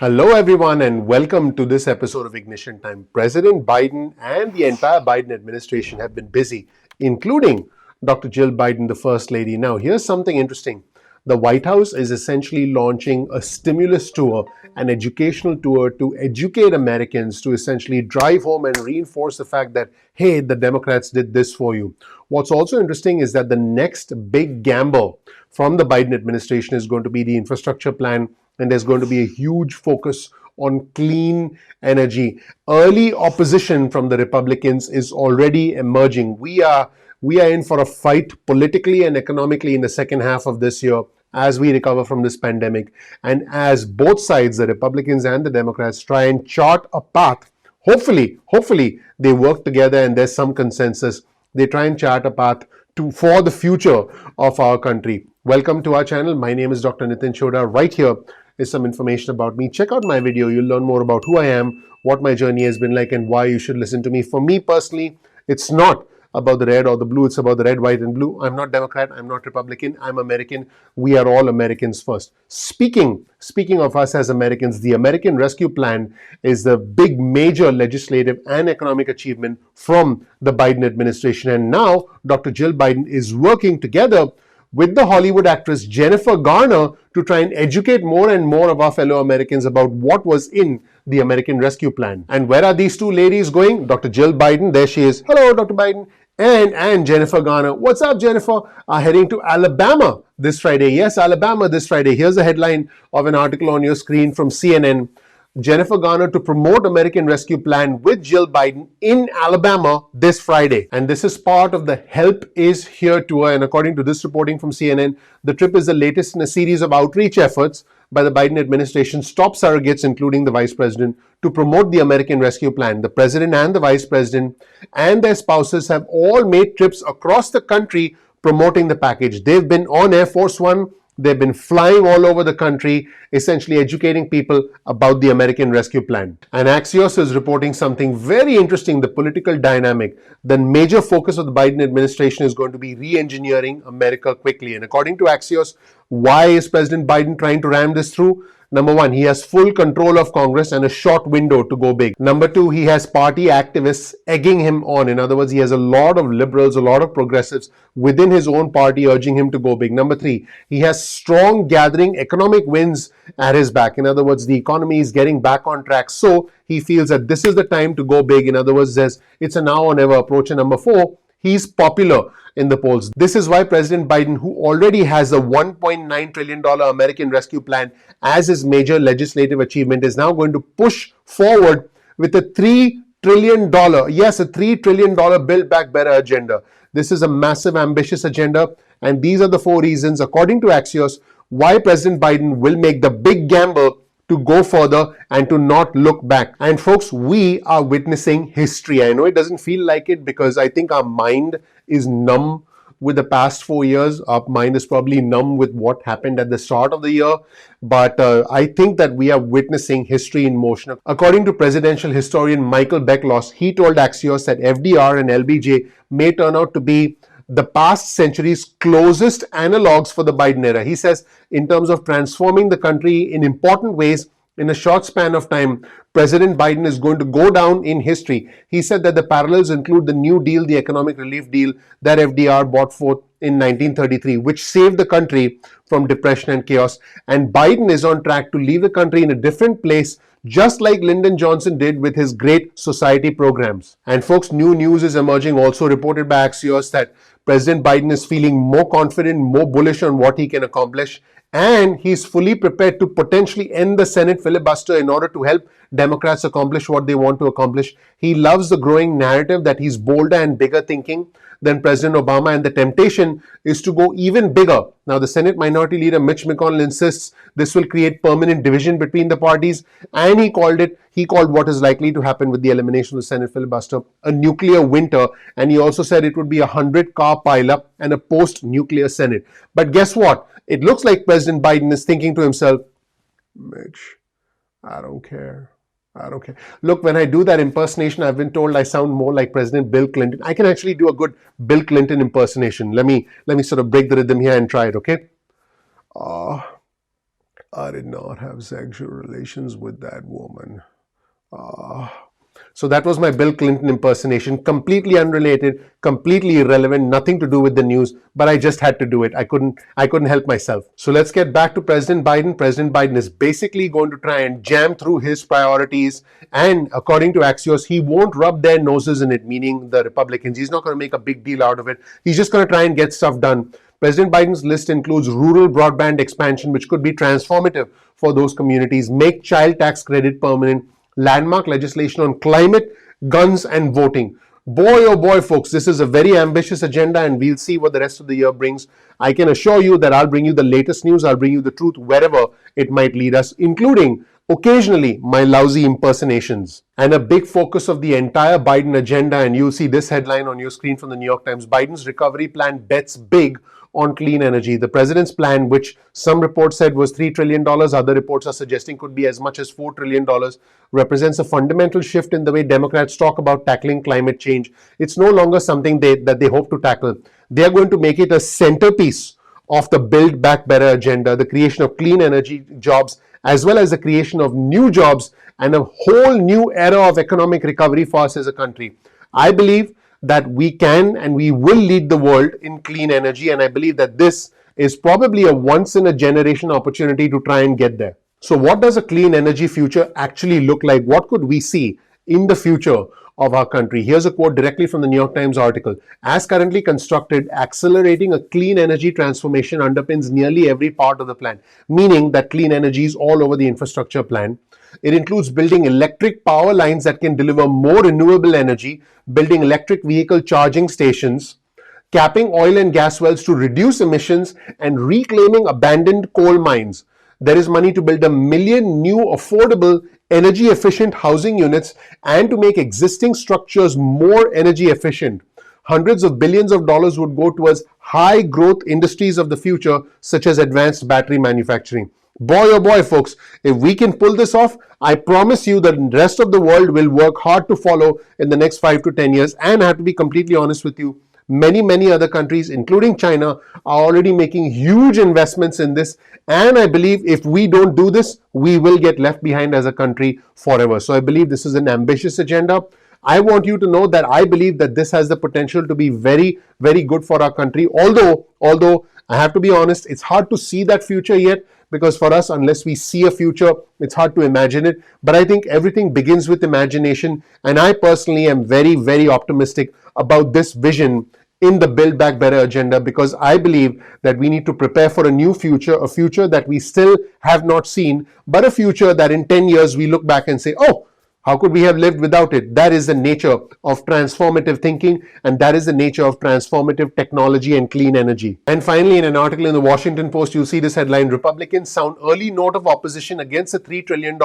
Hello, everyone, and welcome to this episode of Ignition Time. President Biden and the entire Biden administration have been busy, including Dr. Jill Biden, the First Lady. Now, here's something interesting. The White House is essentially launching a stimulus tour, an educational tour to educate Americans to essentially drive home and reinforce the fact that, hey, the Democrats did this for you. What's also interesting is that the next big gamble from the Biden administration is going to be the infrastructure plan, and there's going to be a huge focus on clean energy. Early opposition from the Republicans is already emerging. We are in for a fight politically and economically in the second half of this year as we recover from this pandemic, and as both sides, the Republicans and the Democrats, try and chart a path. Hopefully they work together and there's some consensus. They try and chart a path for the future of our country. Welcome to our channel. My name is Dr. Nitin Chhoda. Right here is some information about me. Check out my video. You'll learn more about who I am, what my journey has been like, and why you should listen to me. For me personally, it's not about the red or the blue. It's about the red, white, and blue. I'm not Democrat. I'm not Republican. I'm American. We are all Americans first. Speaking of us as Americans, the American Rescue Plan is the big major legislative and economic achievement from the Biden administration. And now Dr. Jill Biden is working together with the Hollywood actress Jennifer Garner to try and educate more and more of our fellow Americans about what was in the American Rescue Plan. And where are these two ladies going? Dr. Jill Biden, there she is. Hello, Dr. Biden. And Jennifer Garner. What's up, Jennifer? Are heading to Alabama this Friday. Yes, Alabama this Friday. Here's a headline of an article on your screen from CNN. Jennifer Garner to promote American Rescue Plan with Jill Biden in Alabama this Friday. And this is part of the Help Is Here tour. And according to this reporting from CNN, the trip is the latest in a series of outreach efforts by the Biden administration's top surrogates, including the Vice President, to promote the American Rescue Plan. The President and the Vice President and their spouses have all made trips across the country promoting the package. They've been on Air Force One. They've been flying all over the country, essentially educating people about the American Rescue Plan. And Axios is reporting something very interesting, the political dynamic. The major focus of the Biden administration is going to be re-engineering America quickly. And according to Axios, why is President Biden trying to ram this through? Number one, he has full control of Congress and a short window to go big. Number two, he has party activists egging him on. In other words, he has a lot of liberals, a lot of progressives within his own party urging him to go big. Number three, he has strong gathering economic wins at his back. In other words, the economy is getting back on track. So he feels that this is the time to go big. In other words, it's a now or never approach. And number four, he's popular in the polls. This is why President Biden, who already has a $1.9 trillion American Rescue Plan as his major legislative achievement, is now going to push forward with a $3 trillion, yes, a $3 trillion Build Back Better agenda. This is a massive, ambitious agenda. And these are the four reasons, according to Axios, why President Biden will make the big gamble to go further and to not look back. And folks, we are witnessing history. I know it doesn't feel like it because I think our mind is numb with the past 4 years. Our mind is probably numb with what happened at the start of the year. But I think that we are witnessing history in motion. According to presidential historian Michael Beckloss, he told Axios that FDR and LBJ may turn out to be the past century's closest analogs for the Biden era. He says, in terms of transforming the country in important ways in a short span of time, President Biden is going to go down in history. He said that the parallels include the New Deal, the economic relief deal that FDR brought forth in 1933, which saved the country from depression and chaos. And Biden is on track to leave the country in a different place, just like Lyndon Johnson did with his Great Society programs. And folks, new news is emerging, also reported by Axios, that President Biden is feeling more confident, more bullish on what he can accomplish, and he's fully prepared to potentially end the Senate filibuster in order to help Democrats accomplish what they want to accomplish. He loves the growing narrative that he's bolder and bigger thinking than President Obama, and the temptation is to go even bigger. Now, the Senate Minority Leader Mitch McConnell insists this will create permanent division between the parties, and he called what is likely to happen with the elimination of the Senate filibuster a nuclear winter, and he also said it would be a 100-car pileup and a post-nuclear Senate. But guess what? It looks like President Biden is thinking to himself, Mitch, I don't care. Look, when I do that impersonation, I've been told I sound more like President Bill Clinton. I can actually do a good Bill Clinton impersonation. Let me sort of break the rhythm here and try it, okay? I did not have sexual relations with that woman. So that was my Bill Clinton impersonation, completely unrelated, completely irrelevant, nothing to do with the news, but I just had to do it. I couldn't help myself. So let's get back to President Biden. President Biden is basically going to try and jam through his priorities, and according to Axios, he won't rub their noses in it, meaning the Republicans. He's not going to make a big deal out of it. He's just going to try and get stuff done. President Biden's list includes rural broadband expansion, which could be transformative for those communities, make child tax credit permanent, landmark legislation on climate, guns, and voting. Boy, oh boy, folks, this is a very ambitious agenda, and we'll see what the rest of the year brings. I can assure you that I'll bring you the latest news, I'll bring you the truth wherever it might lead us, including occasionally my lousy impersonations. And a big focus of the entire Biden agenda, and you'll see this headline on your screen from the New York Times: Biden's recovery plan bets big on clean energy. The president's plan, which some reports said was $3 trillion, other reports are suggesting could be as much as $4 trillion, represents a fundamental shift in the way Democrats talk about tackling climate change. It's no longer something that they hope to tackle. They are going to make it a centerpiece of the Build Back Better agenda, the creation of clean energy jobs, as well as the creation of new jobs and a whole new era of economic recovery for us as a country. I believe that we can and we will lead the world in clean energy, and I believe that this is probably a once in a generation opportunity to try and get there. So what does a clean energy future actually look like? What could we see in the future of our country? Here's a quote directly from the New York Times article. As currently constructed, accelerating a clean energy transformation underpins nearly every part of the plan, meaning that clean energy is all over the infrastructure plan. It includes building electric power lines that can deliver more renewable energy, building electric vehicle charging stations, capping oil and gas wells to reduce emissions, and reclaiming abandoned coal mines. There is money to build 1 million new affordable energy efficient housing units and to make existing structures more energy efficient. Hundreds of billions of dollars would go towards high growth industries of the future, such as advanced battery manufacturing. Boy, oh boy, folks, if we can pull this off, I promise you that the rest of the world will work hard to follow in the next 5 to 10 years. And I have to be completely honest with you, many other countries, including China, are already making huge investments in this. And I believe if we don't do this, we will get left behind as a country forever. So I believe this is an ambitious agenda. I want you to know that I believe that this has the potential to be very good for our country. Although I have to be honest, it's hard to see that future yet, because for us, unless we see a future, it's hard to imagine it. But I think everything begins with imagination. And I personally am very optimistic about this vision in the Build Back Better agenda, because I believe that we need to prepare for a new future, a future that we still have not seen, but a future that in 10 years we look back and say, oh, how could we have lived without it? That is the nature of transformative thinking, and that is the nature of transformative technology and clean energy. And finally, in an article in the Washington Post, you'll see this headline: Republicans sound early note of opposition against a $3 trillion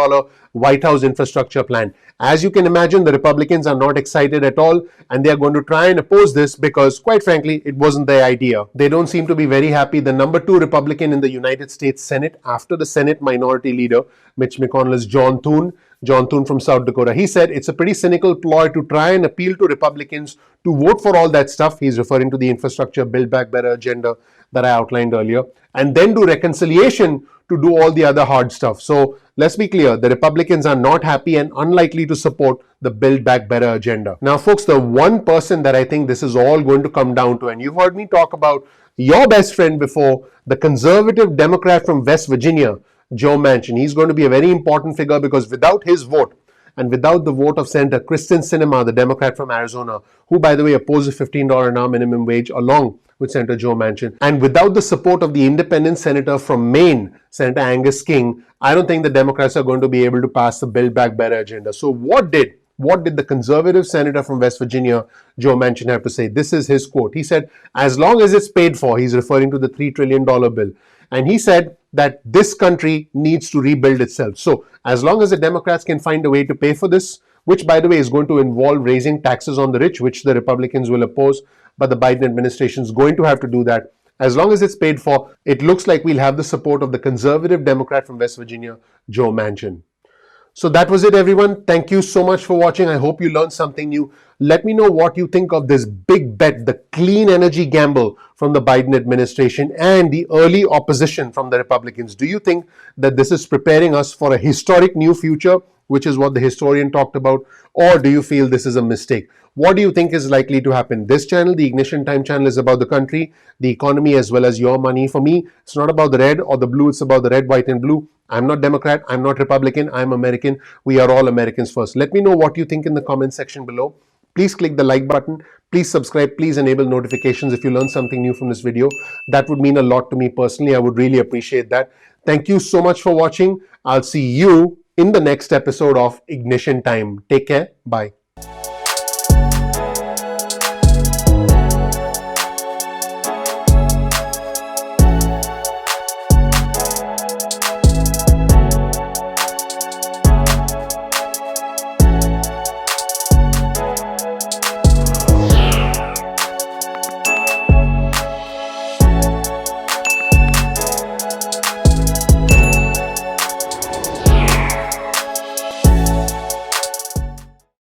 White House infrastructure plan. As you can imagine, the Republicans are not excited at all, and they are going to try and oppose this because, quite frankly, it wasn't their idea. They don't seem to be very happy. The number 2 Republican in the United States Senate, after the Senate Minority Leader, Mitch McConnell, is John Thune from South Dakota. He said it's a pretty cynical ploy to try and appeal to Republicans to vote for all that stuff. He's referring to the infrastructure Build Back Better agenda that I outlined earlier, and then do reconciliation to do all the other hard stuff. So let's be clear, the Republicans are not happy and unlikely to support the Build Back Better agenda. Now, folks, the one person that I think this is all going to come down to, and you've heard me talk about your best friend before, the conservative Democrat from West Virginia, Joe Manchin. He's going to be a very important figure, because without his vote and without the vote of Senator Kristen Sinema, the Democrat from Arizona, who, by the way, opposes $15 an hour minimum wage along with Senator Joe Manchin, and without the support of the independent senator from Maine, Senator Angus King, I don't think the Democrats are going to be able to pass the Build Back Better agenda. So what did the conservative senator from West Virginia, Joe Manchin, have to say? This is his quote. He said, as long as it's paid for, he's referring to the $3 trillion bill. And he said that this country needs to rebuild itself. So as long as the Democrats can find a way to pay for this, which, by the way, is going to involve raising taxes on the rich, which the Republicans will oppose, but the Biden administration is going to have to do that. As long as it's paid for, it looks like we'll have the support of the conservative Democrat from West Virginia, Joe Manchin. So that was it, everyone. Thank you so much for watching. I hope you learned something new. Let me know what you think of this big bet, the clean energy gamble from the Biden administration and the early opposition from the Republicans. Do you think that this is preparing us for a historic new future, which is what the historian talked about, or do you feel this is a mistake? What do you think is likely to happen? This channel, the Ignition Time channel, is about the country, the economy, as well as your money. For me, it's not about the red or the blue, it's about the red, white, and blue. I'm not Democrat, I'm not Republican, I'm American. We are all Americans first. Let me know what you think in the comment section below. Please click the like button. Please subscribe. Please enable notifications if you learn something new from this video. That would mean a lot to me personally. I would really appreciate that. Thank you so much for watching. I'll see you in the next episode of Ignition Time. Take care. Bye.